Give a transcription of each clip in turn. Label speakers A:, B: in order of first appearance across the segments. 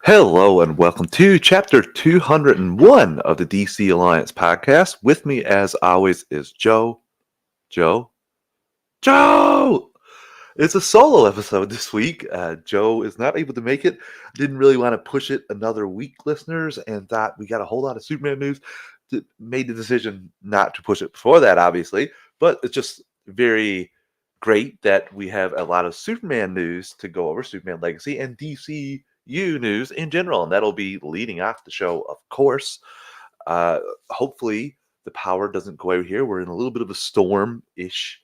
A: Hello and welcome to chapter 201 of the DC Alliance podcast. With me, as always, is Joe. Joe? Joe! It's a solo episode this week. Joe is not able to make it. Didn't really want to push it another week, listeners, and thought we got a whole lot of Superman news. Made the decision not to push it before that, obviously, but it's just very great that we have a lot of Superman news to go over, Superman Legacy, and DCU news in general, and that'll be leading off the show, of course. Hopefully, the power doesn't go out here. We're in a little bit of a storm-ish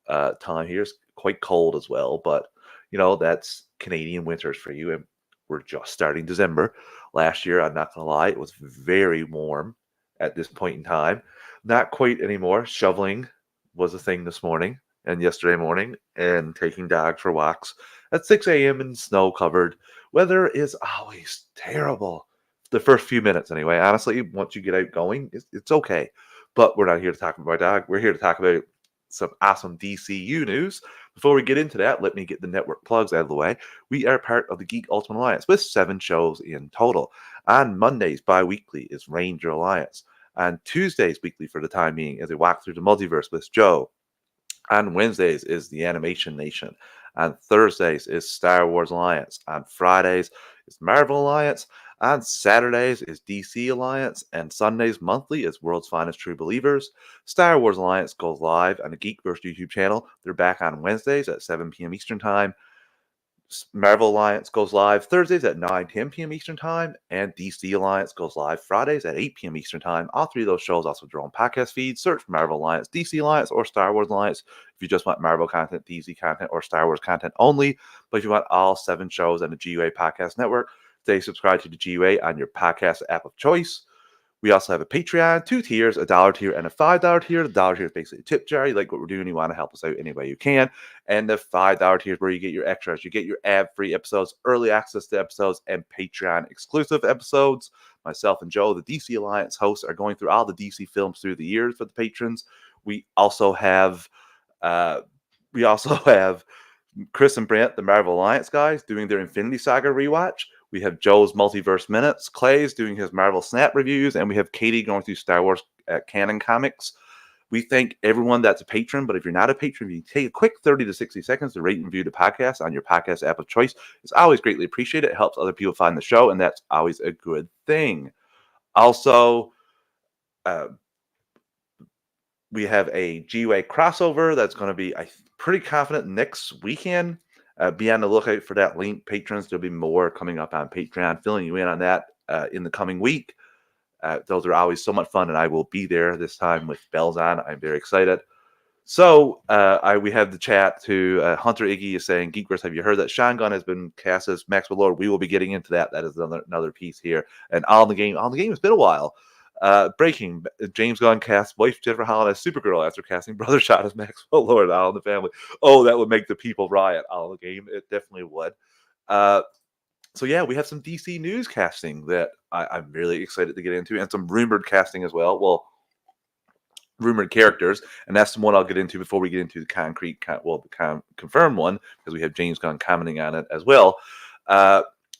A: time here. It's quite cold as well, but that's Canadian winters for you. And we're just starting December. Last year, I'm not gonna lie, it was very warm at this point in time. Not quite anymore. Shoveling was a thing this morning and yesterday morning, and taking dogs for walks at 6 a.m. in snow covered. Weather is always terrible. The first few minutes, anyway. Honestly, once you get out going, it's okay. But we're not here to talk about my dog. We're here to talk about some awesome DCU news. Before we get into that, let me get the network plugs out of the way. We are part of the Geek Ultimate Alliance with 7 shows in total. On Mondays, bi-weekly, is Ranger Alliance. On Tuesdays, weekly for the time being, is a walk through the multiverse with Joe. On Wednesdays is the Animation Nation. On Thursdays is Star Wars Alliance. On Fridays is Marvel Alliance. On Saturdays is DC Alliance. And Sundays monthly is World's Finest True Believers. Star Wars Alliance goes live on the Geekverse YouTube channel. They're back on Wednesdays at 7 p.m. Eastern Time. Marvel Alliance goes live Thursdays at 9-10 p.m. Eastern Time, and DC Alliance goes live Fridays at 8 p.m. Eastern Time. All three of those shows also have their own podcast feeds. Search for Marvel Alliance, DC Alliance, or Star Wars Alliance if you just want Marvel content, DC content, or Star Wars content only. But if you want all 7 shows on the GUA Podcast Network, stay subscribed to the GUA on your podcast app of choice. We also have a Patreon, 2 tiers, a $1 tier and a $5 tier. The $1 tier is basically a tip jar. You like what we're doing, you want to help us out any way you can. And the $5 tier is where you get your extras. You get your ad-free episodes, early access to episodes, and Patreon exclusive episodes. Myself and Joe, the DC Alliance hosts, are going through all the DC films through the years for the patrons. We also have Chris and Brent, the Marvel Alliance guys, doing their Infinity Saga rewatch. We have Joe's Multiverse Minutes, Clay's doing his Marvel Snap reviews, and we have Katie going through Star Wars canon comics. We thank everyone that's a patron, but if you're not a patron, if you take a quick 30 to 60 seconds to rate and review the podcast on your podcast app of choice, it's always greatly appreciated. It helps other people find the show, and that's always a good thing. Also, we have a GUA crossover that's going to be, I'm pretty confident, next weekend. Be on the lookout for that link, patrons. There'll be more coming up on Patreon, filling you in on that in the coming week. Those are always so much fun, and I will be there this time with bells on. I'm very excited. So we have the chat to Hunter Iggy is saying, Geekverse, have you heard that Sean Gunn has been cast as Maxwell Lord? We will be getting into that. That is another piece here. And on the game, it's been a while. Breaking, James Gunn cast wife Jennifer Holland as Supergirl after casting Brother Shot as Maxwell Lord. All in the family. Oh, that would make the people riot. All in the game, it definitely would. So yeah, we have some DC news casting that I'm really excited to get into, and some rumored casting as well. Well, rumored characters, and that's the one I'll get into before we get into the confirmed one, because we have James Gunn commenting on it as well.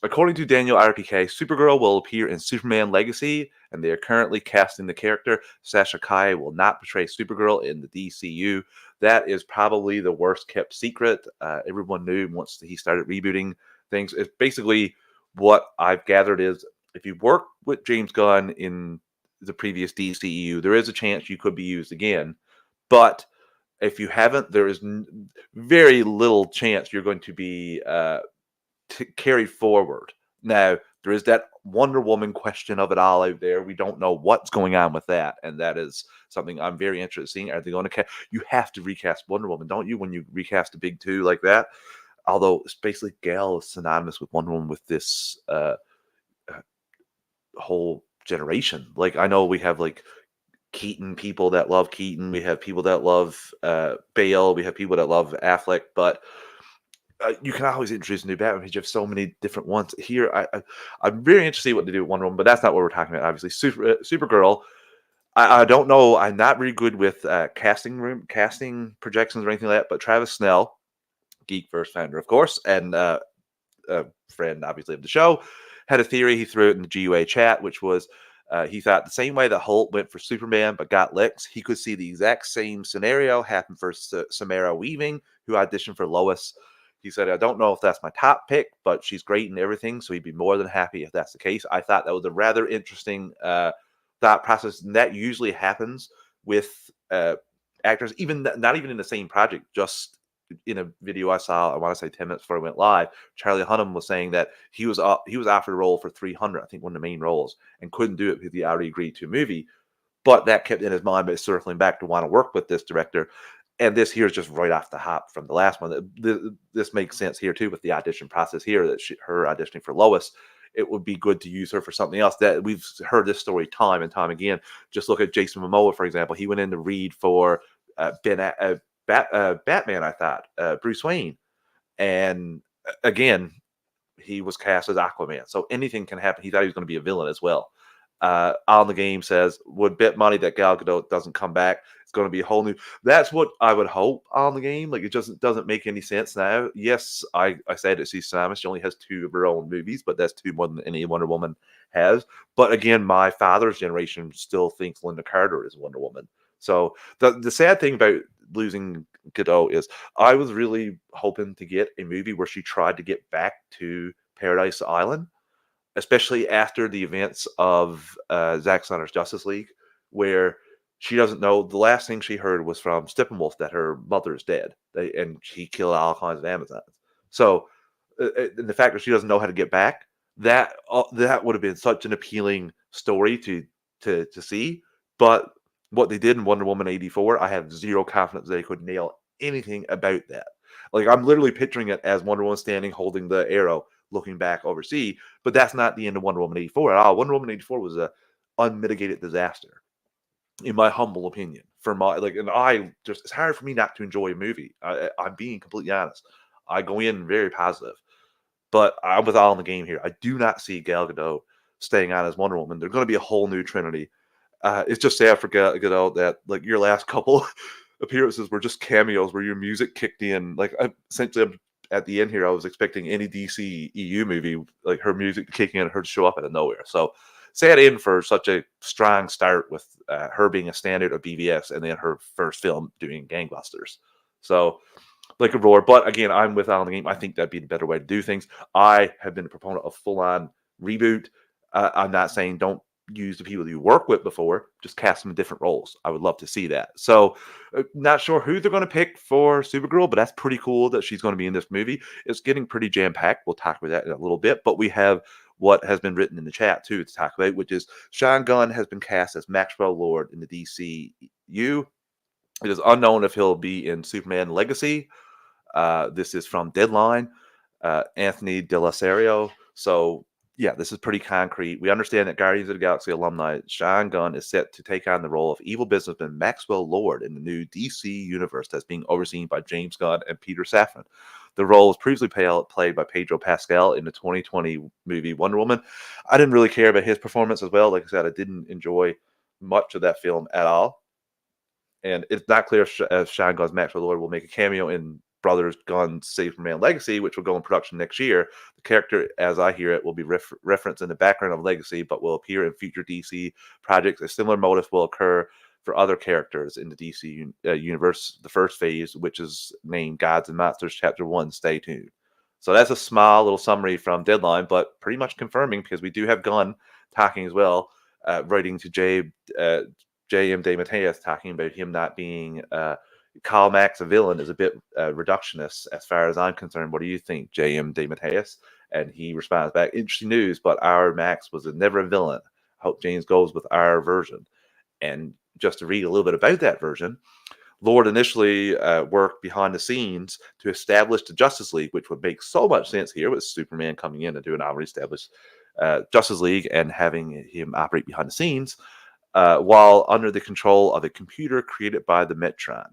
A: According to Daniel RPK, Supergirl will appear in Superman Legacy, and they are currently casting the character. Sasha Kai will not portray Supergirl in the DCU. That is probably the worst kept secret. Everyone knew once he started rebooting things. It's basically what I've gathered is, if you work with James Gunn in the previous DCU, there is a chance you could be used again. But if you haven't, there is very little chance you're going to be carried forward. Now, there is that Wonder Woman question of it all out there. We don't know what's going on with that, and that is something I'm very interested in seeing. Are they going to cast? You have to recast Wonder Woman, don't you, when you recast a big two like that? Although it's basically Gal is synonymous with Wonder Woman with this whole generation. Like, I know we have like Keaton, people that love Keaton. We have people that love Bale. We have people that love Affleck, but you can always introduce a new Batman because you have so many different ones. Here, I'm very interested to see what they do with Wonder Woman, but that's not what we're talking about, obviously. Supergirl, I don't know. I'm not very good with casting projections or anything like that, but Travis Snell, Geekverse founder, of course, and a friend, obviously, of the show, had a theory. He threw it in the GUA chat, which was he thought the same way that Holt went for Superman but got licks, he could see the exact same scenario happen for Samara Weaving, who auditioned for Lois. He said, I don't know if that's my top pick, but she's great in everything, so he'd be more than happy if that's the case. I thought that was a rather interesting thought process, and that usually happens with actors, even not even in the same project, just in a video I saw, I want to say 10 minutes before I went live, Charlie Hunnam was saying that he was offered a role for 300, I think one of the main roles, and couldn't do it because he already agreed to a movie. But that kept in his mind, but circling back to want to work with this director. And this here is just right off the hop from the last one. This makes sense here too with the audition process here, that her auditioning for Lois. It would be good to use her for something else. That we've heard this story time and time again. Just look at Jason Momoa, for example. He went in to read for Batman, I thought, Bruce Wayne. And again, he was cast as Aquaman. So anything can happen. He thought he was going to be a villain as well. On the game says, would bet money that Gal Gadot doesn't come back. It's going to be a whole new. That's what I would hope on the game. Like, it just doesn't make any sense now. Yes, I said it. She's Samus. She only has 2 of her own movies, but that's 2 more than any Wonder Woman has. But again, my father's generation still thinks Linda Carter is Wonder Woman. So the sad thing about losing Gadot is I was really hoping to get a movie where she tried to get back to Paradise Island, especially after the events of Zack Snyder's Justice League, where she doesn't know. The last thing she heard was from Steppenwolf that her mother's dead, and she killed all kinds of Amazons. So the fact that she doesn't know how to get back, that would have been such an appealing story to see. But what they did in Wonder Woman 84, I have zero confidence they could nail anything about that. Like, I'm literally picturing it as Wonder Woman standing holding the arrow, looking back overseas, but that's not the end of Wonder Woman 84 at all. Wonder Woman 84 was a unmitigated disaster, in my humble opinion. For my and it's hard for me not to enjoy a movie. I'm being completely honest. I go in very positive, but I'm with all in the game here. I do not see Gal Gadot staying on as Wonder Woman. There's going to be a whole new Trinity. It's just sad for Gal Gadot that like your last couple appearances were just cameos where your music kicked in. Like, essentially, at the end here, I was expecting any DC EU movie, like her music to kick in, her to show up out of nowhere. So sad end for such a strong start with her being a standard of BVS, and then her first film doing gangbusters. So like a roar. But again, I'm with Alan the game. I think that'd be the better way to do things. I have been a proponent of full-on reboot. I'm not saying don't use the people you work with before, just cast them in different roles. I would love to see that. So not sure who they're going to pick for Supergirl, but that's pretty cool that she's going to be in this movie. It's getting pretty jam-packed. We'll talk about that in a little bit, but we have what has been written in the chat too to talk about, which is Sean Gunn has been cast as Maxwell Lord in the DCU. It is unknown if he'll be in Superman Legacy. This is from Deadline, Anthony Delasario. So yeah, this is pretty concrete. We understand that Guardians of the Galaxy alumni Sean Gunn is set to take on the role of evil businessman Maxwell Lord in the new DC universe that's being overseen by James Gunn and Peter Safran. The role was previously played by Pedro Pascal in the 2020 movie Wonder Woman. I didn't really care about his performance as well. Like I said, I didn't enjoy much of that film at all. And it's not clear if Sean Gunn's Maxwell Lord will make a cameo in Brothers Gunn's Superman Legacy, which will go in production next year. The character, as I hear it, will be referenced in the background of Legacy, but will appear in future DC projects. A similar motive will occur for other characters in the DC universe. The first phase, which is named Gods and Monsters Chapter 1. Stay tuned. So that's a small little summary from Deadline, but pretty much confirming, because we do have Gunn talking as well, writing to J.M. DeMatteis, talking about him not being Karl Max, a villain, is a bit reductionist as far as I'm concerned. What do you think, J.M. DeMatteis? And he responds back, interesting news, but our Max was never a villain. I hope James goes with our version. And just to read a little bit about that version, Lord initially worked behind the scenes to establish the Justice League, which would make so much sense here with Superman coming in and doing already established Justice League and having him operate behind the scenes while under the control of a computer created by the Metron.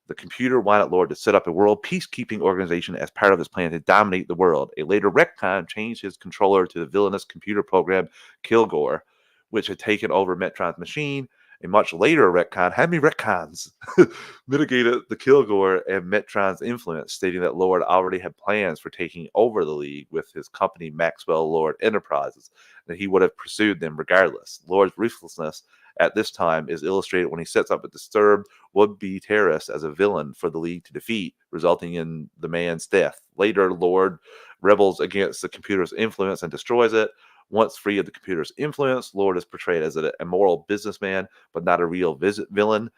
A: The computer wanted Lord to set up a world peacekeeping organization as part of his plan to dominate the world. A later retcon changed his controller to the villainous computer program Kilgore, which had taken over Metron's machine A much later retcon, how many retcons, mitigated the Kilgore and Metron's influence, stating that Lord already had plans for taking over the League with his company Maxwell Lord Enterprises, and he would have pursued them regardless. Lord's ruthlessness at this time is illustrated when he sets up a disturbed would-be terrorist as a villain for the League to defeat, resulting in the man's death. Later, Lord rebels against the computer's influence and destroys it. Once free of the computer's influence, Lord is portrayed as an immoral businessman, but not a real villain.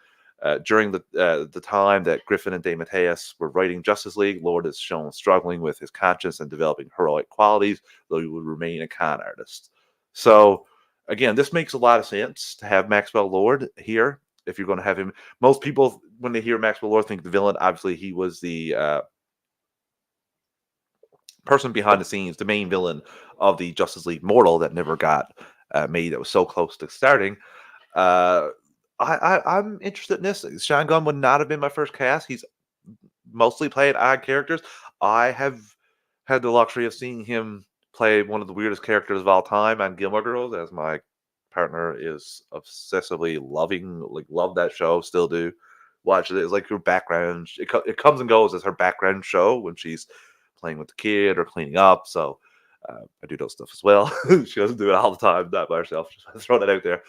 A: During the time that Griffin and DeMatteis were writing Justice League, Lord is shown struggling with his conscience and developing heroic qualities, though he would remain a con artist. So, again, this makes a lot of sense to have Maxwell Lord here. If you're going to have him, most people, when they hear Maxwell Lord, think the villain. Obviously, he was the person behind the scenes, the main villain of the Justice League Mortal that never got made, that was so close to starting. Uh, I'm interested in this. Sean Gunn would not have been my first cast. He's mostly played odd characters. I have had the luxury of seeing him play one of the weirdest characters of all time on Gilmore Girls, as my partner is obsessively love that show, still do. Watch it. It's like her background. It comes and goes as her background show when she's playing with the kid or cleaning up. So I do those stuff as well. She doesn't do it all the time, not by herself. Just throw that out there.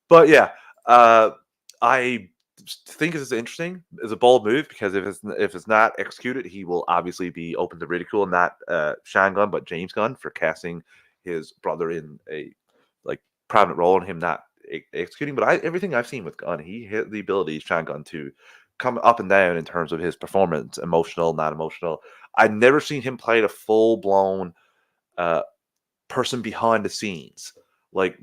A: But yeah, I think this is interesting. It's a bold move because if it's not executed, he will obviously be open to ridicule. Not Sean Gunn, but James Gunn for casting his brother in a prominent role and him not executing. But everything I've seen with Gunn, he had the ability, Sean Gunn, to come up and down in terms of his performance, emotional, not emotional. I've never seen him play a full blown person behind the scenes, like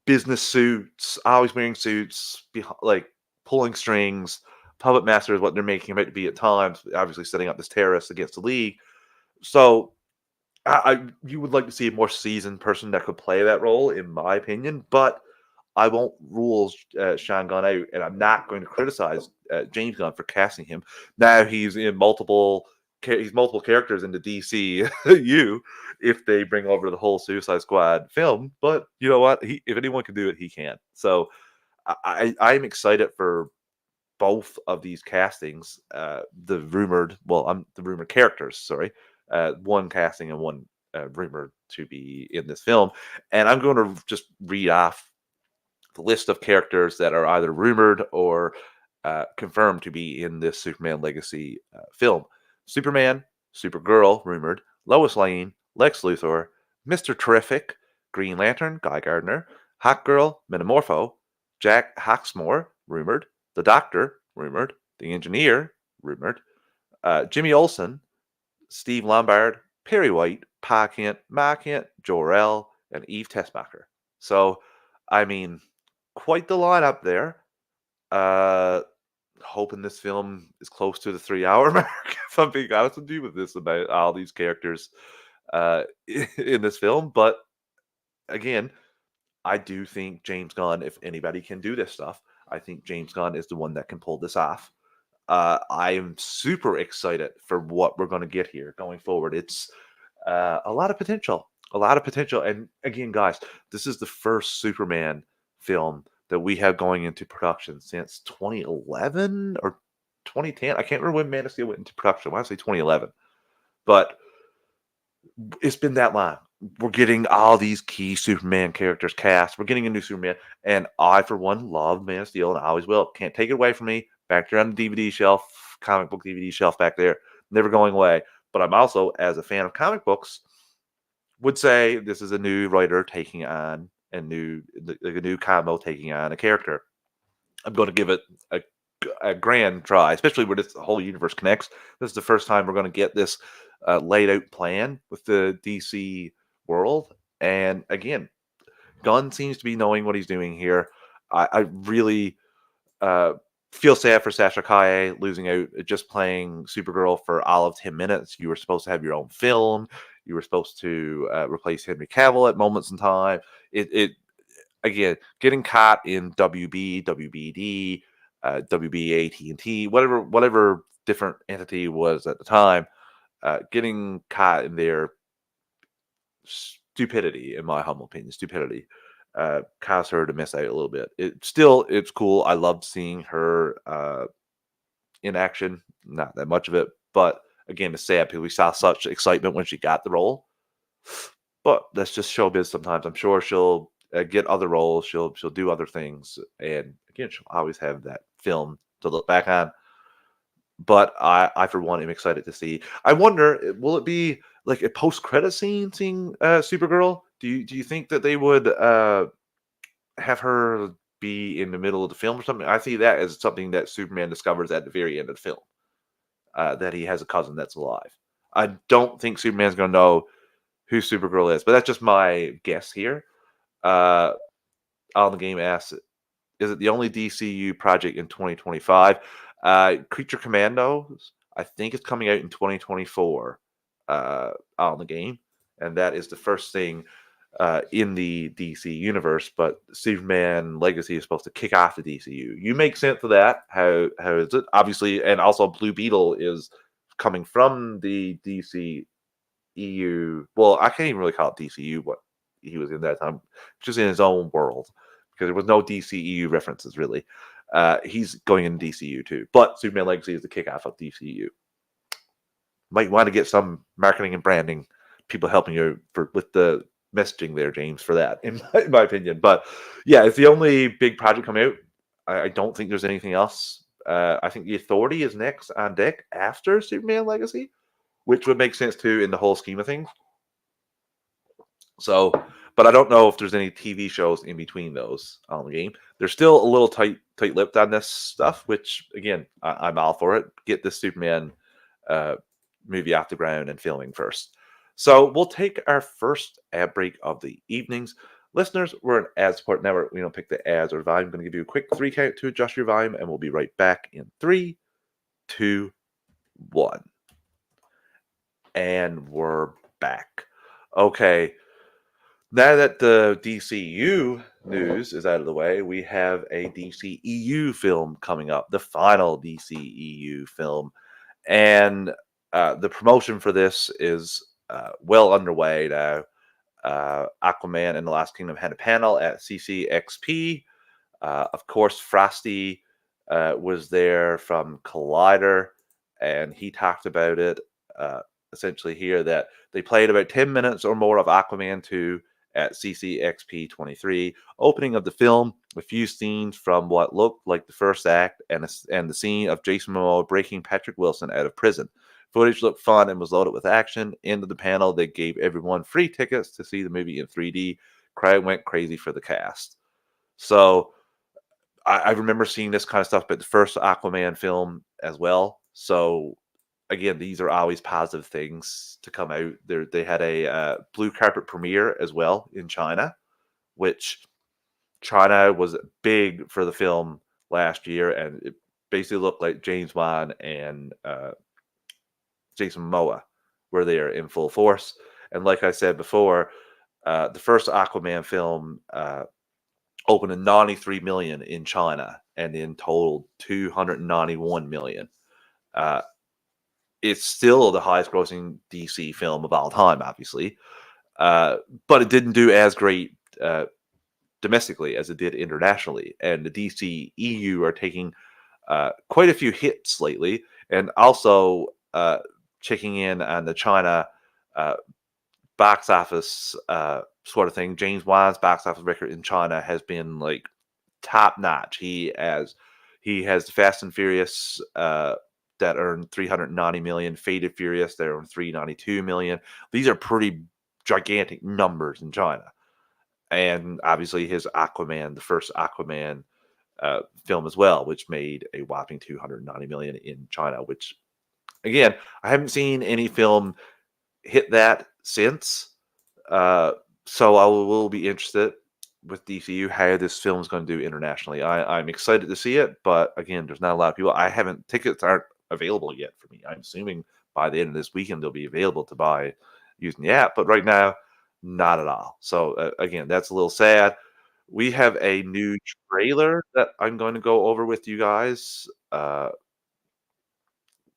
A: business suits, always wearing suits, like pulling strings. Puppet master is what they're making him out to be at times, obviously setting up this terrorist against the League. So you would like to see a more seasoned person that could play that role, in my opinion, but I won't rule Sean Gunn out, and I'm not going to criticize James Gunn for casting him. Now he's in multiple characters in the DCU if they bring over the whole Suicide Squad film. But you know what? If anyone can do it, he can. So I'm excited for both of these castings. The rumored characters. Sorry, one casting and one rumored to be in this film. And I'm going to just read off the list of characters that are either rumored or confirmed to be in this Superman Legacy film. Superman, Supergirl, rumored, Lois Lane, Lex Luthor, Mr. Terrific, Green Lantern, Guy Gardner, Hawkgirl, Metamorpho, Jack Hawksmoor, rumored, the Doctor, rumored, the Engineer, rumored, Jimmy Olsen, Steve Lombard, Perry White, Pa Kent, Ma Kent, Jor-El, and Eve Tessmacher. So, I mean, quite the lineup there. Hoping this film is close to the 3-hour mark, if I'm being honest with you, with this about all these characters in this film. But again, I do think James Gunn, if anybody can do this stuff, I think James Gunn is the one that can pull this off. I am super excited for what we're going to get here going forward. It's a lot of potential. And again, guys, this is the first Superman film that we have going into production since 2011 or 2010. I can't remember when Man of Steel went into production. I want to say 2011. But it's been that long. We're getting all these key Superman characters cast. We're getting a new Superman. And I, for one, love Man of Steel and I always will. Can't take it away from me. Back there on the DVD shelf, comic book DVD shelf back there. Never going away. But I'm also, as a fan of comic books, would say this is a new writer taking on a new combo taking on a character. I'm going to give it a grand try, especially where this whole universe connects. This is the first time we're going to get this laid out plan with the DC world. And again, Gunn seems to be knowing what he's doing here. I really feel sad for Sasha Calle losing out, just playing Supergirl for all of 10 minutes. You were supposed to have your own film. You were supposed to replace Henry Cavill at moments in time. It again, getting caught in WB, WBD, WB, AT&T, whatever different entity was at the time, getting caught in their stupidity, in my humble opinion, stupidity. cause her to miss out a little bit. It's cool. I loved seeing her in action. Not that much of it, but again, it's sad because we saw such excitement when she got the role. But that's just showbiz sometimes. I'm sure she'll get other roles. She'll do other things, and again, she'll always have that film to look back on. But I for one am excited to see. I wonder, will it be like a post credit scene seeing Supergirl? Do you think that they would have her be in the middle of the film or something? I see that as something that Superman discovers at the very end of the film, that he has a cousin that's alive. I don't think Superman's going to know who Supergirl is, but that's just my guess here. Uh, on the game asks, is it the only DCU project in 2025? Creature Commandos, I think it's coming out in 2024 on the game, and that is the first thing in the DC universe. But Superman Legacy is supposed to kick off the DCU. You make sense of that. How is it? Obviously, and also Blue Beetle is coming from the DC EU. Well, I can't even really call it DCU, what he was in that time, just in his own world, because there was no DCEU references really. He's going in DCU too, but Superman Legacy is the kickoff of DCU. Might want to get some marketing and branding people helping you with the messaging there, James, for that, in my opinion. But yeah, it's the only big project coming out. I don't think there's anything else. I think the Authority is next on deck after Superman Legacy, which would make sense too in the whole scheme of things. So, but I don't know if there's any TV shows in between those on the game. They're still a little tight-lipped on this stuff, which again, I'm all for it. Get this Superman uh, movie off the ground and filming first. So we'll take our first ad break of the evenings. Listeners, we're an ad support network. We don't pick the ads or volume. I'm going to give you a quick 3 count to adjust your volume, and we'll be right back in 3, 2, 1. And we're back. Okay. Now that the DCU news is out of the way, we have a DCEU film coming up, the final DCEU film. And the promotion for this is well underway now. Aquaman and the Last Kingdom had a panel at CCXP. Of course, Frosty was there from Collider, and he talked about it essentially here that they played about 10 minutes or more of Aquaman 2 at CCXP 23, opening of the film, a few scenes from what looked like the first act, and the scene of Jason Momoa breaking Patrick Wilson out of prison. Footage looked fun and was loaded with action. Into the panel, they gave everyone free tickets to see the movie in 3D. Crowd went crazy for the cast. So I remember seeing this kind of stuff, but the first Aquaman film as well. So again, these are always positive things to come out. They had a blue carpet premiere as well in China, which China was big for the film last year, and it basically looked like James Wan and Jason Momoa were there in full force. And like I said before, the first Aquaman film opened at 93 million in China, and in total 291 million. Uh, it's still the highest grossing DC film of all time, obviously, but it didn't do as great domestically as it did internationally. And the DC EU are taking quite a few hits lately, and also checking in on the China uh, box office sort of thing. James Wan's box office record in China has been like top notch. He has the Fast and Furious that earned 390 million, Fate and Furious that earned 392 million. These are pretty gigantic numbers in China. And obviously his Aquaman, the first Aquaman film as well, which made a whopping 290 million in China, which again, I haven't seen any film hit that since. Uh, so I will be interested with DCU how this film is going to do internationally. I'm excited to see it, but again, there's not a lot of people. Tickets aren't available yet for me. I'm assuming by the end of this weekend they'll be available to buy using the app, but right now, not at all. So again, that's a little sad. We have a new trailer that I'm going to go over with you guys.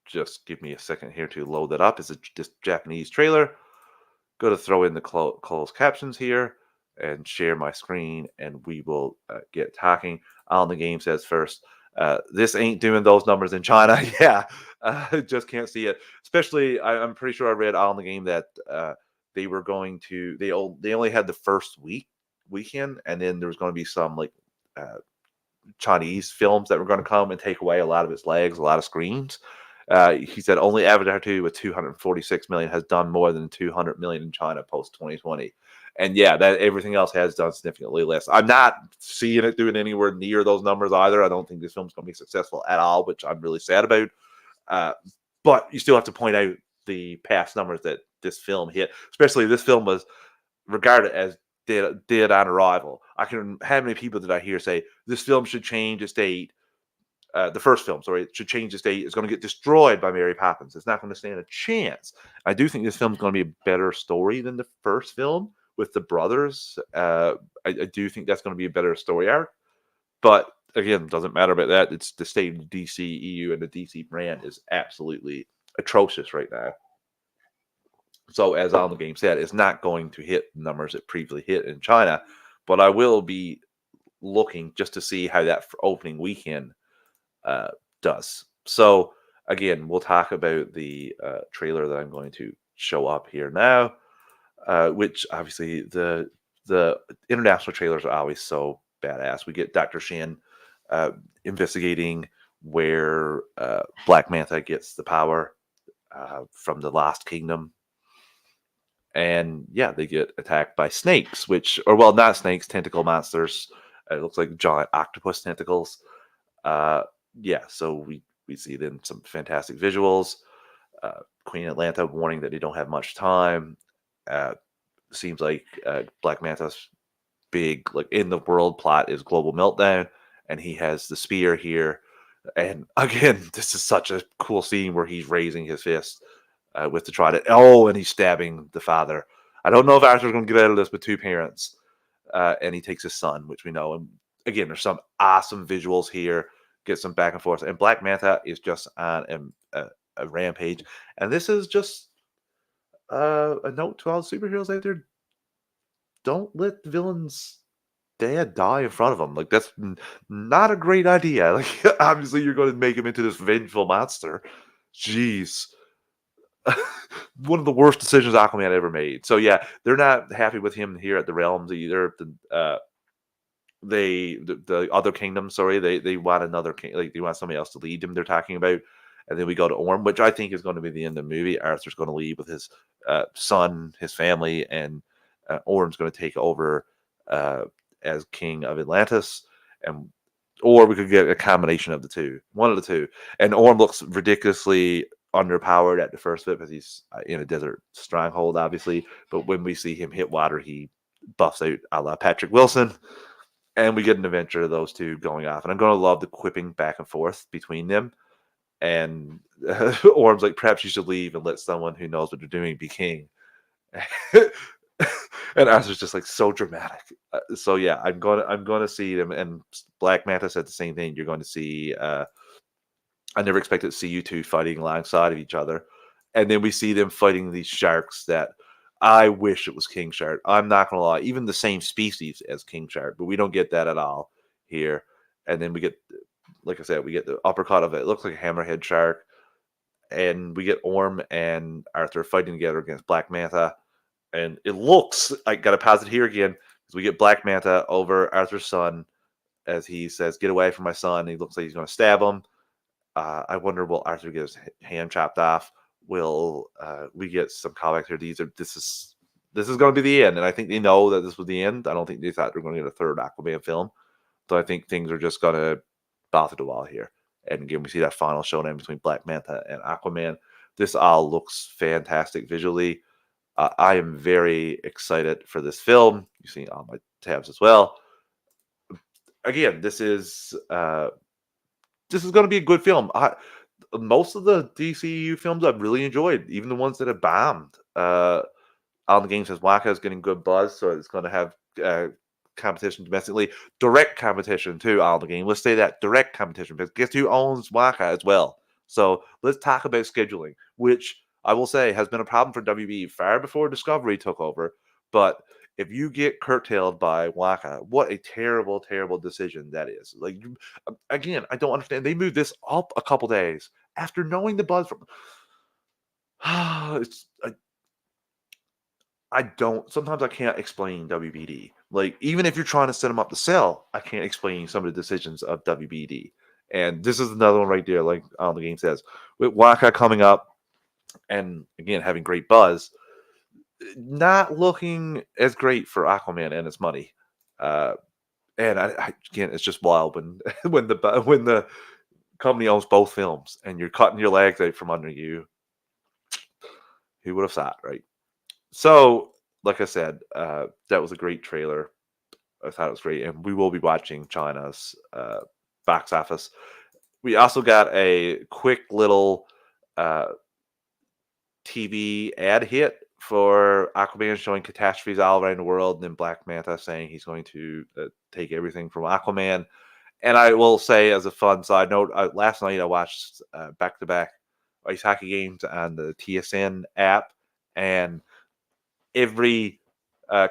A: Just give me a second here to load that up. It's a just Japanese trailer. Go to throw in the closed captions here. and share my screen, and we will get talking. On the game says first, this ain't doing those numbers in China. Yeah, just can't see it. Especially, I'm pretty sure I read on the game that they were going to they only had the first weekend, and then there was going to be some like uh, Chinese films that were going to come and take away a lot of its legs, a lot of screens. He said only Avatar 2 with 246 million has done more than 200 million in China post 2020. And yeah, that everything else has done significantly less. I'm not seeing it doing anywhere near those numbers either. I don't think this film's going to be successful at all, which I'm really sad about. Uh, but you still have to point out the past numbers that this film hit. Especially this film was regarded as dead on arrival. I can how many people did I hear say this film should change its date? The first film, sorry, it should change its date. It's going to get destroyed by Mary Poppins. It's not going to stand a chance. I do think this film is going to be a better story than the first film with the brothers. I do think that's going to be a better story arc. But again, doesn't matter about that. It's the state of the DC EU and the DC brand is absolutely atrocious right now. So as on the game said, it's not going to hit the numbers it previously hit in China, but I will be looking just to see how that opening weekend uh, does. So again, we'll talk about the trailer that I'm going to show up here now, which obviously the international trailers are always so badass. We get Dr. Shin investigating where Black Manta gets the power from the Lost Kingdom. And yeah, they get attacked by snakes, which, or well, not snakes, tentacle monsters. It looks like giant octopus tentacles. Uh, yeah, so we see then some fantastic visuals. Queen Atlanta warning that they don't have much time. Uh, Seems like Black Manta's big like in the world plot is global meltdown, and he has the spear here. And again, this is such a cool scene where he's raising his fist with the trident. Oh, and he's stabbing the father. I don't know if Arthur's going to get out of this with two parents. And he takes his son, which we know. And again, there's some awesome visuals here. Get some back and forth. And Black Manta is just on a rampage. And this is just a note to all the superheroes out there: don't let the villains dad die in front of them. Like that's not a great idea. Like obviously you're going to make him into this vengeful monster. Jeez. One of the worst decisions Aquaman ever made. So yeah, they're not happy with him here at the realms either. The other kingdom, sorry, they want another king, like they want somebody else to lead them. They're talking about, and then we go to Orm, which I think is going to be the end of the movie. Arthur's going to leave with his son, his family, and Orm's going to take over uh, as king of Atlantis, and or we could get a combination of the two, one of the two. And Orm looks ridiculously underpowered at the first bit because he's in a desert stronghold, obviously. But when we see him hit water, he buffs out a la Patrick Wilson, and we get an adventure of those two going off. And I'm going to love the quipping back and forth between them. And Orm's like, perhaps you should leave and let someone who knows what they're doing be king. And Arthur's just like so dramatic. So yeah, I'm gonna see them. And Black Manta said the same thing. You're going to see. I never expected to see you two fighting alongside of each other, and then we see them fighting these sharks that I wish it was king shark. I'm not gonna lie, even the same species as king shark, but we don't get that at all here. And then we get, like I said, we get the uppercut of it. It looks like a hammerhead shark, and we get Orm and Arthur fighting together against Black Manta. And it looks, I gotta pause it here again because we get Black Manta over Arthur's son as he says, "Get away from my son." He looks like he's going to stab him. I wonder, will Arthur get his hand chopped off? Will we get some callbacks here? This is going to be the end, and I think they know that this was the end. I don't think they thought they were going to get a third Aquaman film, so I think things are just going to bounce at the wall here. And again, we see that final showdown between Black Manta and Aquaman. This all looks fantastic visually. I am very excited for this film. You see on my tabs as well. Again, this is going to be a good film. Most of the DCU films I've really enjoyed, even the ones that have bombed. On the game says Waka is getting good buzz, so it's going to have competition domestically. Direct competition too on the game. Let's say that direct competition because guess who owns Waka as well? So let's talk about scheduling, which I will say has been a problem for WB far before Discovery took over. But if you get curtailed by Waka, what a terrible, terrible decision that is. Like, again, I don't understand. They moved this up a couple days after knowing the buzz from. it's I don't. Sometimes I can't explain WBD. Like, even if you're trying to set them up to sell, I can't explain some of the decisions of WBD. And this is another one right there. Like on the game says, with Waka coming up and again having great buzz, not looking as great for Aquaman and his money. Uh, and again, it's just wild when when the company owns both films and you're cutting your legs out from under you. Who would have thought, right? So, like I said, that was a great trailer. I thought it was great, and we will be watching China's box office. We also got a quick little uh, TV ad hit for Aquaman showing catastrophes all around the world, and then Black Manta saying he's going to take everything from Aquaman. And I will say, as a fun side note, last night I watched back-to-back ice hockey games on the TSN app, and every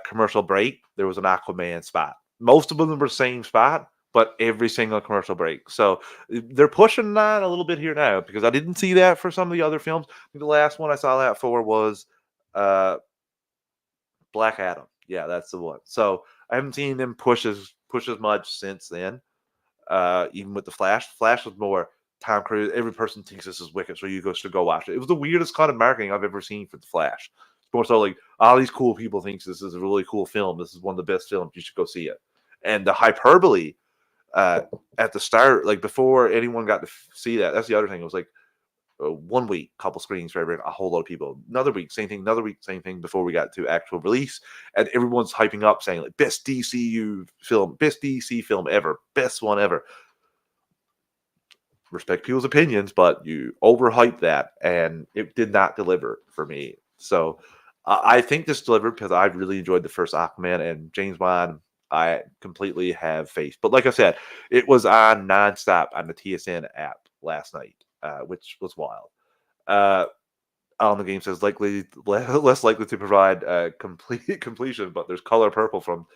A: commercial break there was an Aquaman spot. Most of them were the same spot, but every single commercial break. So they're pushing that a little bit here now because I didn't see that for some of the other films. I think the last one I saw that for was uh, Black Adam. Yeah, that's the one. So I haven't seen them push as much since then. Even with the Flash, Flash was more Tom Cruise. Every person thinks this is wicked, so you should go watch it. It was the weirdest kind of marketing I've ever seen for the Flash. It's more so like all these cool people thinks this is a really cool film. This is one of the best films. You should go see it. And the hyperbole uh, at the start, like before anyone got to see that. That's the other thing. It was like 1 week, couple screens for a whole lot of people. Another week, same thing. Another week, same thing. Before we got to actual release, and everyone's hyping up, saying like best DCU film, best DC film ever, best one ever. Respect people's opinions, but you overhyped that, and it did not deliver for me. So I think this delivered because I really enjoyed the first Aquaman, and James Wan I completely have faith. But like I said, it was on nonstop on the TSN app last night, which was wild. Uh, on the game says likely less likely to provide complete completion, but there's color purple from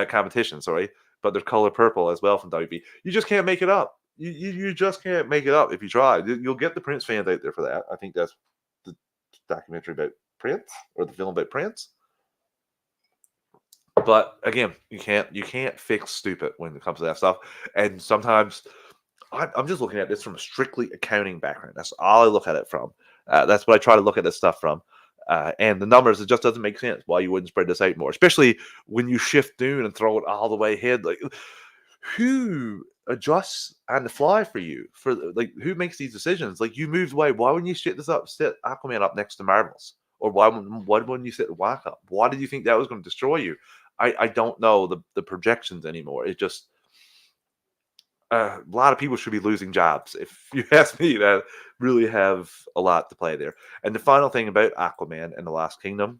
A: competition. Sorry, but there's color purple as well from WB. You just can't make it up. You just can't make it up if you try. You'll get the Prince fans out there for that. I think that's the documentary about Prince or the film about Prince. But again, you can't fix stupid when it comes to that stuff. And sometimes I'm just looking at this from a strictly accounting background. That's all I look at it from. That's what I try to look at this stuff from. And the numbers, it just doesn't make sense why you wouldn't spread this out more, especially when you shift Dune and throw it all the way ahead. Like, who adjusts on the fly for you? For like, who makes these decisions? Like, you moved away. Why wouldn't you set Aquaman up next to Marvels? Or why wouldn't you set Whack up? Why did you think that was going to destroy you? I don't know the projections anymore. It just a lot of people should be losing jobs, if you ask me, that really have a lot to play there. And the final thing about Aquaman and the Lost Kingdom,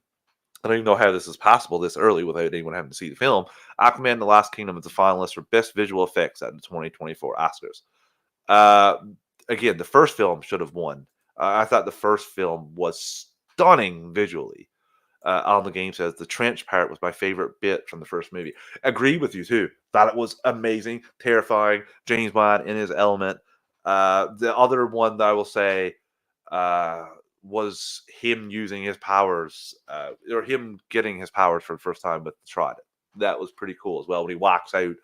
A: I don't even know how this is possible this early without anyone having to see the film. Aquaman and the Lost Kingdom is a finalist for Best Visual Effects at the 2024 Oscars. Uh, Again, the first film should have won. I thought the first film was stunning visually. On the game says the trench part was my favorite bit from the first movie. Agree with you too. Thought it was amazing, terrifying. James Bond in his element. The other one that I will say uh, was him using his powers, or him getting his powers for the first time with the Trident. That was pretty cool as well. When he walks out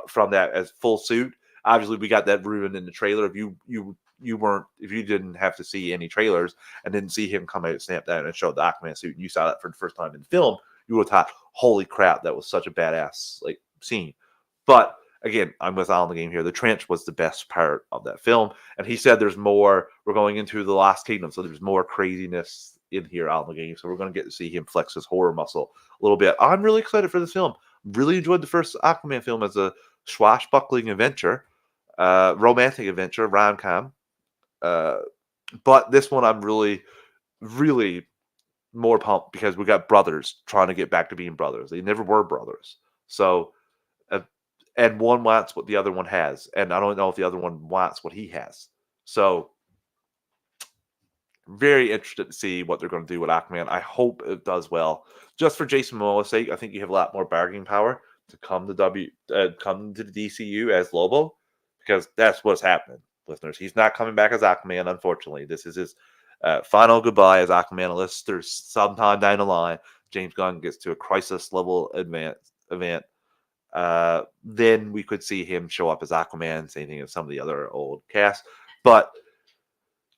A: from that as full suit. Obviously, we got that ruined in the trailer. If you didn't have to see any trailers and didn't see him come out, snap down, and show the Aquaman suit, and you saw that for the first time in the film, you would have thought, "Holy crap, that was such a badass like scene." But again, I'm with Alan the game here. The trench was the best part of that film, and he said there's more. We're going into the Lost Kingdom, so there's more craziness in here, Alan the game. So we're going to get to see him flex his horror muscle a little bit. I'm really excited for this film. Really enjoyed the first Aquaman film as a swashbuckling adventure, romantic adventure, rom com. Uh, but this one, I'm really, really more pumped because we got brothers trying to get back to being brothers. They never were brothers. So, uh, and one wants what the other one has, and I don't know if the other one wants what he has. So, Very interested to see what they're going to do with Aquaman. I hope it does well. Just for Jason Momoa's sake, I think you have a lot more bargaining power to come to the DCU as Lobo, because that's what's happening, listeners. He's not coming back as Aquaman, unfortunately. This is his final goodbye as Aquaman, unless there's sometime down the line James Gunn gets to a crisis level event. Then we could see him show up as Aquaman, same thing as some of the other old cast. But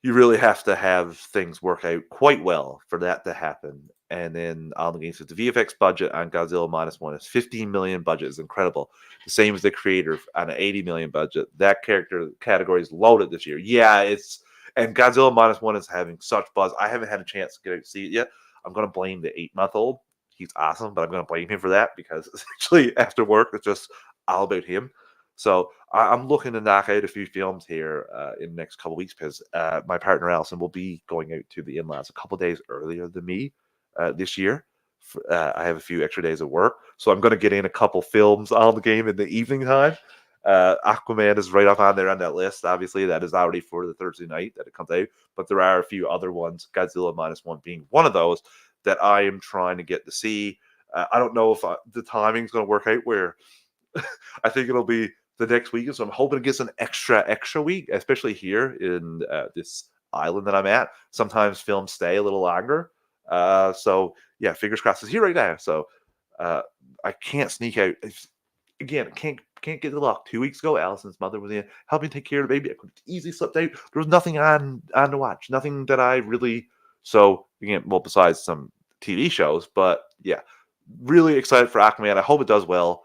A: you really have to have things work out quite well for that to happen. And then on the game says the VFX budget on Godzilla minus one is 15 million. Budget is incredible. The same as the creator on an 80 million budget. That character category is loaded this year. Yeah, and Godzilla minus one is having such buzz. I haven't had a chance to get out to see it yet. I'm gonna blame the 8-month-old. He's awesome, but I'm gonna blame him for that because essentially after work it's just all about him. So I'm looking to knock out a few films here in the next couple weeks because my partner Allison will be going out to the in-laws a couple days earlier than me this year. I have a few extra days of work, so I'm going to get in a couple films on the game in the evening time. Aquaman is right up on there on that list. Obviously, that is already for the Thursday night that it comes out, but there are a few other ones, Godzilla minus one being one of those, that I am trying to get to see. I don't know if the timing is going to work out where I think it'll be the next week, so I'm hoping it gets an extra week, especially here in this island that I'm at. Sometimes films stay a little longer, so yeah, fingers crossed. It's here right now, so I can't sneak out. Again, can't get the luck. 2 weeks ago, Allison's mother was in helping take care of the baby. I could easily slipped out. There was nothing on to watch, nothing that I really. So again, well, besides some TV shows, but yeah, really excited for Aquaman. I hope it does well.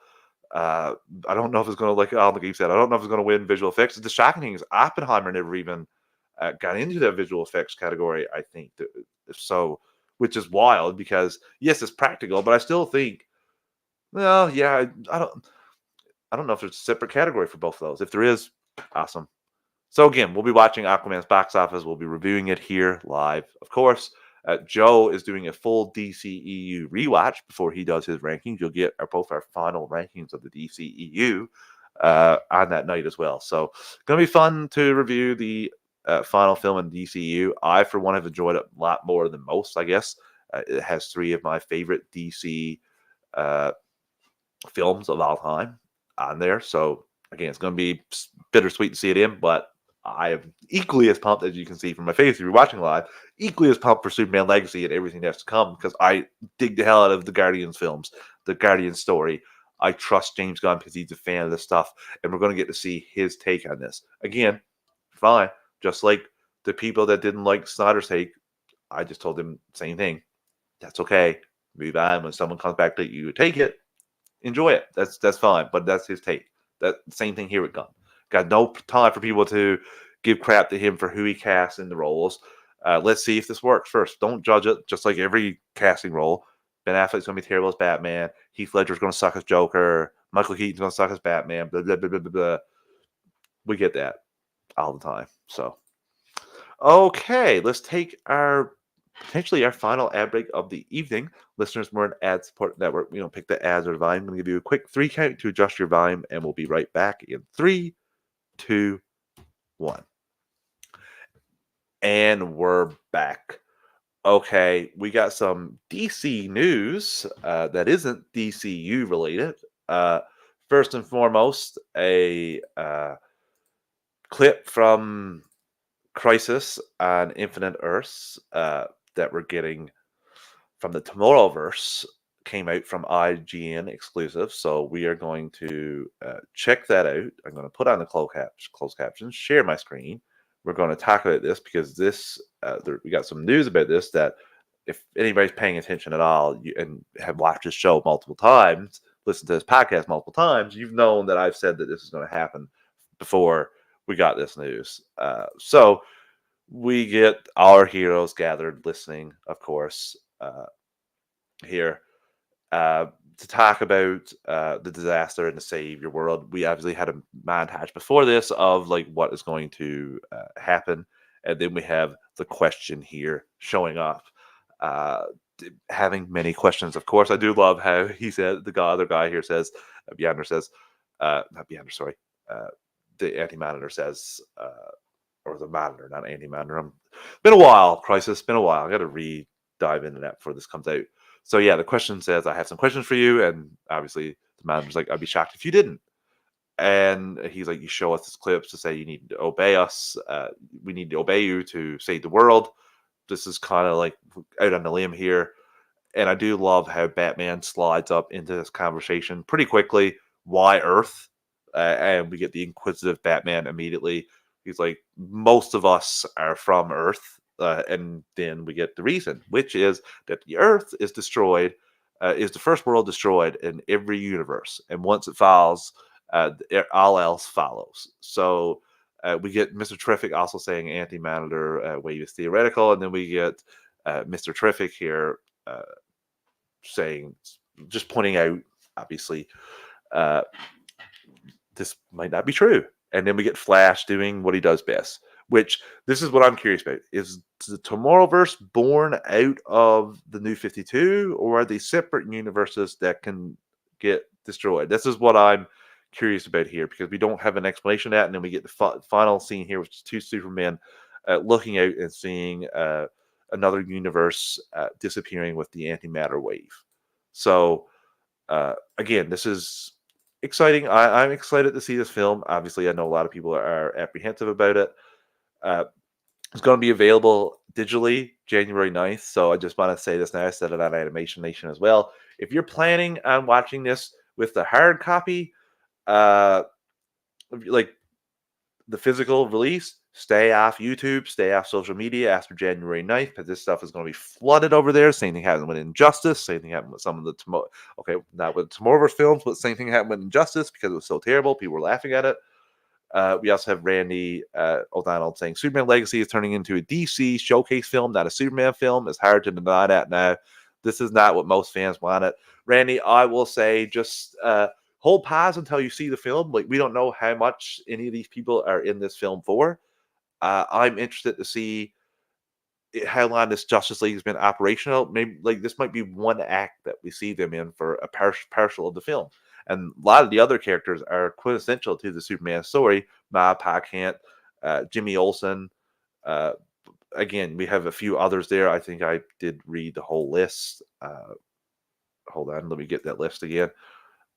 A: I don't know if it's going to, like Alan McGee said, I don't know if it's going to win visual effects. The shocking thing is Oppenheimer never even got into that visual effects category, I think. So, which is wild because, yes, it's practical, but I still think, well, yeah, I don't know if there's a separate category for both of those. If there is, awesome. So again, we'll be watching Aquaman's box office. We'll be reviewing it here live, of course. Joe is doing a full DCEU rewatch before he does his rankings. You'll get both our final rankings of the DCEU on that night as well. So it's going to be fun to review the final film in DCEU. I, for one, have enjoyed it a lot more than most, I guess. It has 3 of my favorite DC films of all time on there. So again, it's going to be bittersweet to see it in, but I am equally as pumped, as you can see from my face if you're watching live, equally as pumped for Superman Legacy and everything that's to come because I dig the hell out of the Guardians films, the Guardians story. I trust James Gunn because he's a fan of this stuff, and we're going to get to see his take on this. Again, fine. Just like the people that didn't like Snyder's take, I just told them the same thing. That's okay. Move on. When someone comes back to you, take it, enjoy it. That's fine. But that's his take. That same thing here with Gunn. Got no time for people to give crap to him for who he casts in the roles. Let's see if this works first. Don't judge it. Just like every casting role, Ben Affleck's going to be terrible as Batman. Heath Ledger's going to suck as Joker. Michael Keaton's going to suck as Batman. Blah, blah, blah, blah, blah. We get that all the time. So, okay, let's take potentially our final ad break of the evening. Listeners, we're an ad-supported network. We don't pick the ads or the volume. I'm going to give you a quick 3 count to adjust your volume, and we'll be right back in 3, 2, 1. And we're back. Okay, we got some DC news that isn't DCU related. First and foremost, a clip from Crisis on Infinite Earths that we're getting from the Tomorrowverse came out from IGN exclusive. So we are going to check that out. I'm going to put on the closed captions, share my screen. We're going to talk about this because we got some news about this that if anybody's paying attention at all and have watched this show multiple times, listened to this podcast multiple times, you've known that I've said that this is going to happen before we got this news. So we get our heroes gathered listening, of course, here to talk about the disaster and to save your world. We obviously had a montage before this of like what is going to happen, and then we have the question here showing up, having many questions. Of course, I do love how he said the other guy here says, Beyonder says, not Beyonder, sorry, the anti-monitor says, or the Manager, not Anti-Manager. Been a while, Crisis. Been a while. I got to dive into that before this comes out. So yeah, the question says, I have some questions for you, and obviously the Manager's like, I'd be shocked if you didn't. And he's like, you show us this clips to say you need to obey us. We need to obey you to save the world. This is kind of like out on the limb here. And I do love how Batman slides up into this conversation pretty quickly. Why Earth? And we get the inquisitive Batman immediately. He's like, most of us are from Earth. And then we get the reason, which is that the Earth is destroyed, is the first world destroyed in every universe. And once it falls, all else follows. So we get Mr. Terrific also saying Anti-Manager wave is theoretical. And then we get Mr. Terrific here saying, just pointing out, obviously, uh, this might not be true. And then we get Flash doing what he does best, which this is what I'm curious about. Is the Tomorrowverse born out of the New 52, or are they separate universes that can get destroyed? This is what I'm curious about here, because we don't have an explanation of that. And then we get the final scene here, which is two Supermen looking out and seeing another universe disappearing with the antimatter wave. So again, this is exciting. I'm excited to see this film. Obviously, I know a lot of people are apprehensive about it. It's going to be available digitally January 9th. So I just want to say this now. I said it on Animation Nation as well. If you're planning on watching this with the hard copy, like the physical release, stay off YouTube, stay off social media after January 9th, because this stuff is going to be flooded over there. Same thing happened with Injustice. Same thing happened with some of the not with Tomorrowverse films, but same thing happened with Injustice because it was so terrible. People were laughing at it. We also have Randy O'Donnell saying Superman Legacy is turning into a DC showcase film, not a Superman film. It's hard to deny that now. This is not what most fans wanted. Randy, I will say, just hold pause until you see the film. Like, we don't know how much any of these people are in this film for. I'm interested to see how long this Justice League has been operational. Maybe like this might be one act that we see them in for a partial of the film. And a lot of the other characters are quintessential to the Superman story. Ma Pa Jimmy Olsen. Again, we have a few others there. I think I did read the whole list. Hold on, let me get that list again.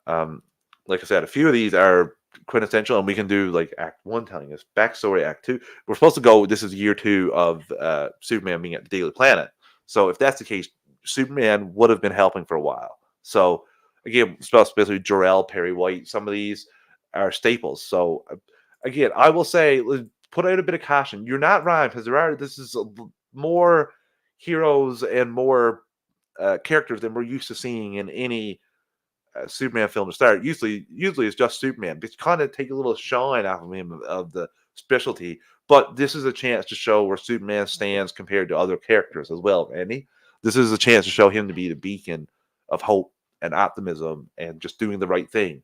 A: Like I said, a few of these are quintessential, and we can do like Act 1 telling us backstory, Act 2. We're supposed to go, this is year 2 of Superman being at the Daily Planet. So if that's the case, Superman would have been helping for a while. So again, especially Jor-El, Perry White, some of these are staples. So again, I will say, put out a bit of caution. You're not wrong, because this is more heroes and more characters than we're used to seeing in any Superman film to start. Usually it's just Superman, but kind of take a little shine off of him of the specialty. But this is a chance to show where Superman stands compared to other characters as well, Randy. This is a chance to show him to be the beacon of hope and optimism and just doing the right thing.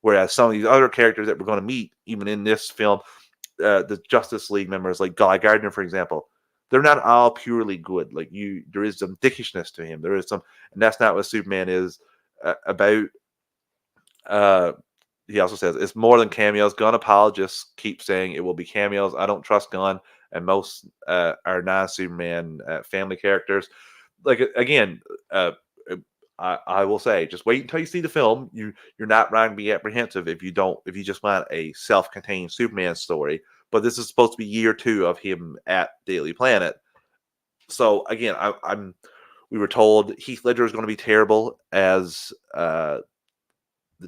A: Whereas some of these other characters that we're going to meet, even in this film, the Justice League members like Guy Gardner, for example, they're not all purely good. Like there is some dickishness to him. There is some, and that's not what Superman is about. He also says it's more than cameos. Gunn apologists keep saying it will be cameos. I don't trust Gunn, and most are non-Superman family characters. Like again, I will say, just wait until you see the film. You're not wrong to be apprehensive if you just want a self-contained Superman story. But this is supposed to be year 2 of him at Daily Planet. So again, we were told Heath Ledger is going to be terrible as the